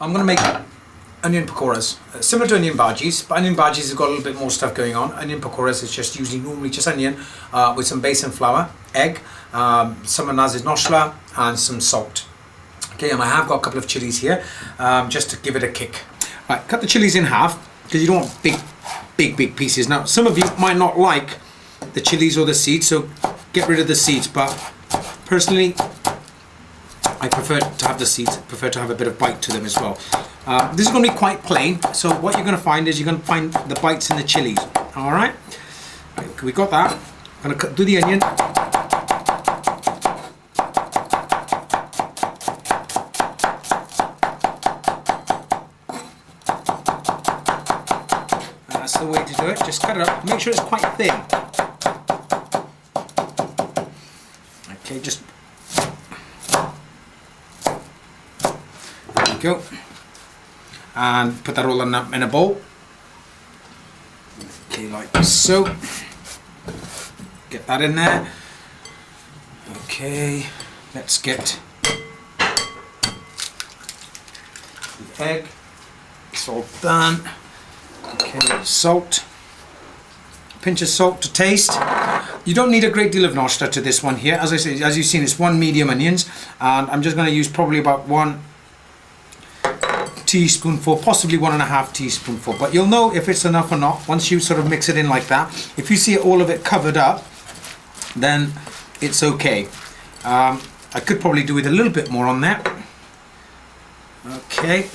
I'm going to make onion pakoras, similar to onion bhajis, but onion bhajis have got a little bit more stuff going on. Onion pakoras is just usually normally just onion with some besan flour, egg, some anazir noshla and some salt. Okay, and I have got a couple of chilies here just to give it a kick. Right, cut the chilies in half because you don't want big pieces. Now, some of you might not like the chilies or the seeds, so get rid of the seeds, but personally I prefer to have the seeds, prefer to have a bit of bite to them as well. This is going to be quite plain, so what you're going to find is you're going to find the bites in the chilies. Alright, we got that. I'm going to do the onion. That's the way to do it. Just cut it up, make sure it's quite thin. Okay, just there you go. And put that all in a bowl. Okay, like so. Get that in there. Okay, let's get the egg. It's all done. Okay, salt. Pinch of salt to taste. You don't need a great deal of noshta to this one here. As I say, as you've seen, it's 1 medium onions, and I'm just going to use probably about 1 teaspoonful, possibly 1.5 teaspoonful, but you'll know if it's enough or not once you sort of mix it in like that. If you see all of it covered up, then it's okay. I could probably do with a little bit more on that. Okay,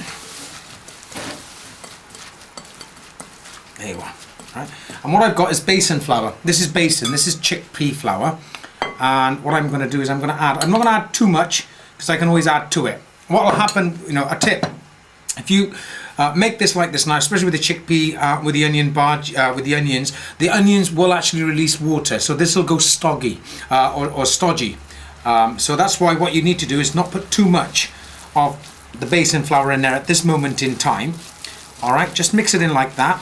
there you are. Right. And what I've got is besan flour. This is besan, this is chickpea flour, and what I'm going to do is I'm not going to add too much because I can always add to it. What will happen, you know, a tip, if you make this like this now, especially with the chickpea, with the onion with the onions will actually release water, so this will go stoggy or stodgy. So that's why what you need to do is not put too much of the besan flour in there at this moment in time. All right, just mix it in like that,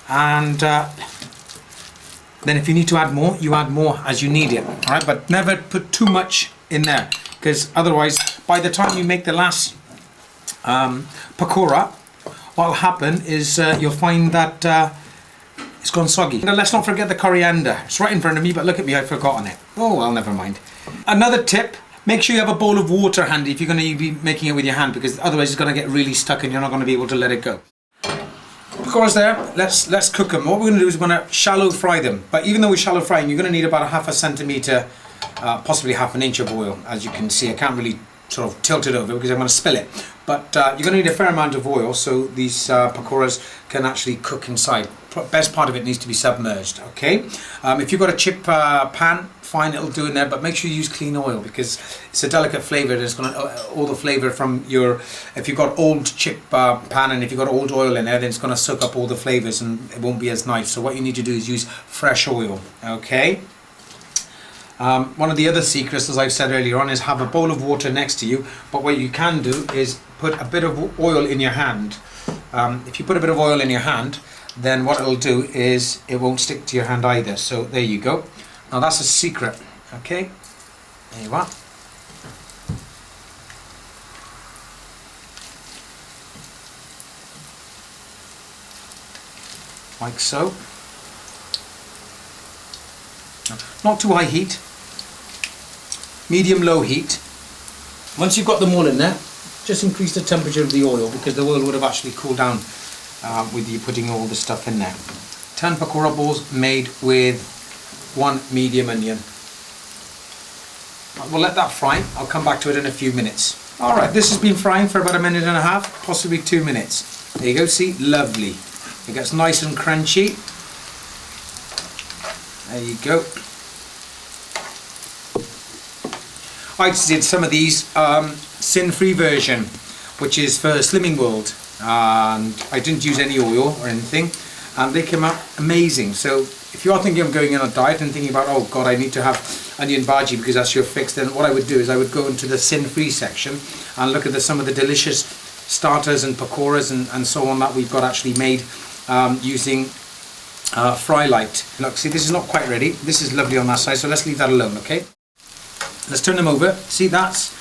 and then if you need to add more, you add more as you need it. All right, but never put too much in there, because otherwise, by the time you make the last pakora, what will happen is you'll find that it's gone soggy. Now, let's not forget the coriander. It's right in front of me, but look at me, I've forgotten it. Oh well, never mind. Another tip, make sure you have a bowl of water handy if you're going to be making it with your hand, because otherwise it's going to get really stuck and you're not going to be able to let it go. Pakora's there, let's cook them. What we're going to do is we're going to shallow fry them, but even though we're shallow frying, you're going to need about 1/2 centimetre, possibly 1/2 inch of oil. As you can see, I can't really sort of tilt it over because I'm going to spill it, but you're going to need a fair amount of oil so these pakoras can actually cook inside. Best part of it needs to be submerged. Okay, if you've got a chip pan, fine, it'll do in there, but make sure you use clean oil because it's a delicate flavour. It's going to all the flavour from your, if you've got old chip pan and if you've got old oil in there, then it's going to soak up all the flavours and it won't be as nice. So what you need to do is use fresh oil. Okay. One of the other secrets, as I've said earlier on, is have a bowl of water next to you, but what you can do is put a bit of oil in your hand. If you put a bit of oil in your hand, then what it'll do is it won't stick to your hand either. So there you go. Now that's a secret. Okay, there you are. Like so. Not too high heat, medium low heat. Once you've got them all in there, just increase the temperature of the oil because the oil would have actually cooled down with you putting all the stuff in there. 10 pakora balls made with 1 medium onion. We'll let that fry. I'll come back to it in a few minutes. Alright, this has been frying for about 1.5 minutes, possibly 2 minutes. There you go, see, lovely. It gets nice and crunchy. There you go. I did some of these sin-free version, which is for Slimming World, and I didn't use any oil or anything, and they came out amazing. So if you are thinking of going on a diet and thinking about, oh god, I need to have onion bhaji because that's your fix, then what I would do is I would go into the sin-free section and look at some of the delicious starters and pakoras and so on that we've got actually made using fry light. Look, see, this is not quite ready. This is lovely on that side, so let's leave that alone. Okay, let's turn them over. See, that's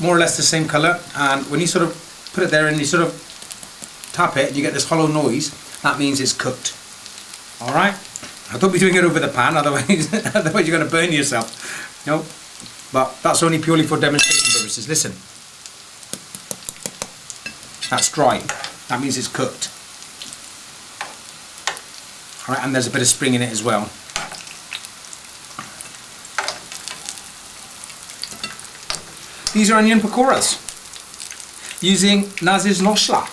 more or less the same colour, and when you sort of put it there and you sort of tap it and you get this hollow noise, that means it's cooked. Alright? I don't be doing it over the pan, otherwise you're going to burn yourself. No, but that's only purely for demonstration purposes. Listen. That's dry. That means it's cooked. Alright, and there's a bit of spring in it as well. These are onion pakoras using Naz's nosla.